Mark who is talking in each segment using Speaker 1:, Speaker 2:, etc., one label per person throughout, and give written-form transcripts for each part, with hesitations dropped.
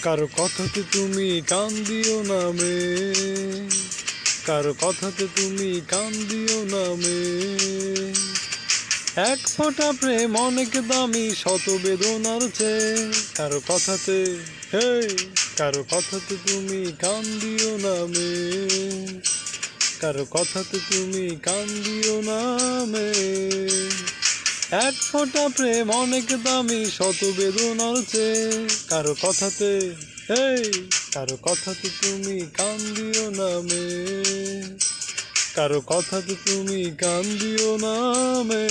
Speaker 1: কারো কথাতে তুমি কান দিও না মে, কারো কথাতে তুমি কান দিও না মে। এক ফোঁটা প্রেম অনেক দামি শত বেদনার চেয়ে। কারো কথাতে, হে, কারো কথাতে তুমি কান দিও না মে, কারো কথাতে তুমি কান দিও না মে। এক ফোঁটা প্রেম অনেক দামি শত বেদনার চেয়ে। কারো কথাতে, এই, কারো কথাতে তুমি কান দিও না মে, কারো কথাতে তুমি কান দিও না মে।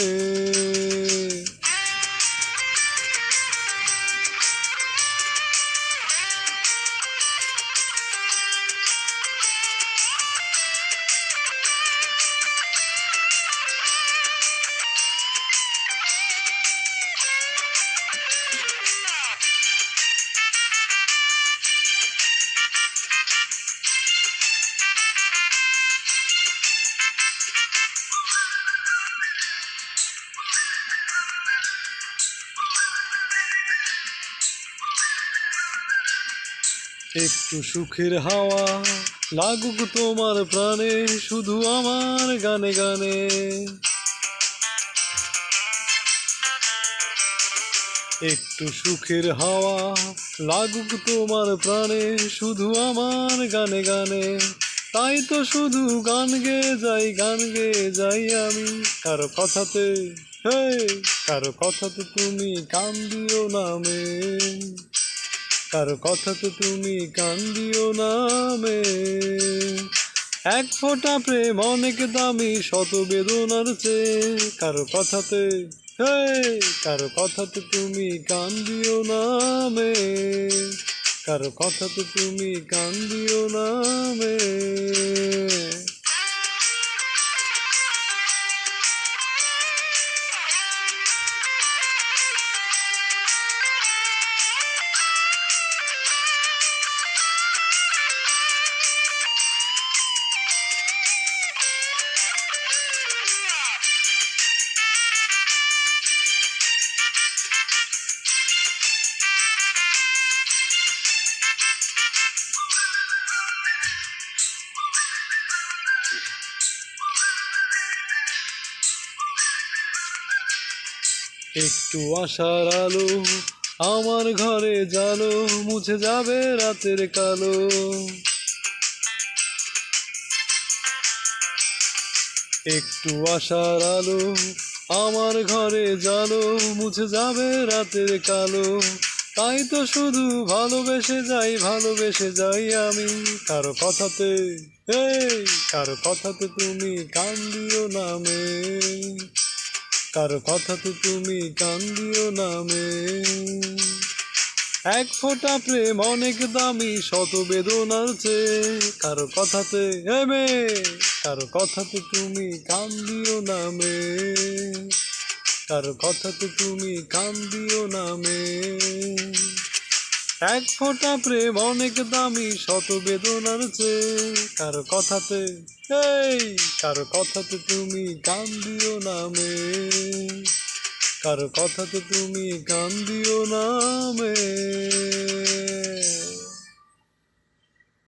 Speaker 1: একটু সুখের হাওয়া লাগুক তোমার প্রাণে, শুধু আমার গানে গানে। একটু সুখের হাওয়া লাগুক তোমার প্রাণে, শুধু আমার গানে গানে। তাই তো শুধু গান গেয়ে যাই, গান গেয়ে যাই আমি। কারো কথাতে, হে, কারো কথাতে তুমি কান দিও না মে, কারো কথাতে তুমি কান দিও না মে। এক ফোঁটা প্রেম অনেক দামি শত বেদনার চেয়ে। কারো কথাতে, হে, কারো কথাতে তুমি কান দিও না মে, কারো কথাতে তুমি কান দিও না মে। একটু আশার আলো আমার ঘরে জালো, মুছে যাবে রাতের কালো। একটু আশার আলো আমার ঘরে জালো, মুছে যাবে রাতের কালো। তাই তো শুধু ভালোবেসে যাই, ভালোবেসে যাই আমি। কারো কথাতে, এই, কারো কথাতে তুমি কান দিও না মে, কারো কথাতে তুমি কান দিও না মে। এক ফোঁটা প্রেম অনেক দামি শত বেদনার চেয়ে। কারো কথাতে, হে মে, কারো কথাতে তুমি কান দিও না মে, কারো কথাতে তুমি কান দিও না মে। এক ফোঁটা প্রেম অনেক দামি শত বেদনার চেয়ে। কারো কথাতে, এই, কারো কথাতে তুমি কান দিও না মে, কারো কথাতে তুমি কান দিও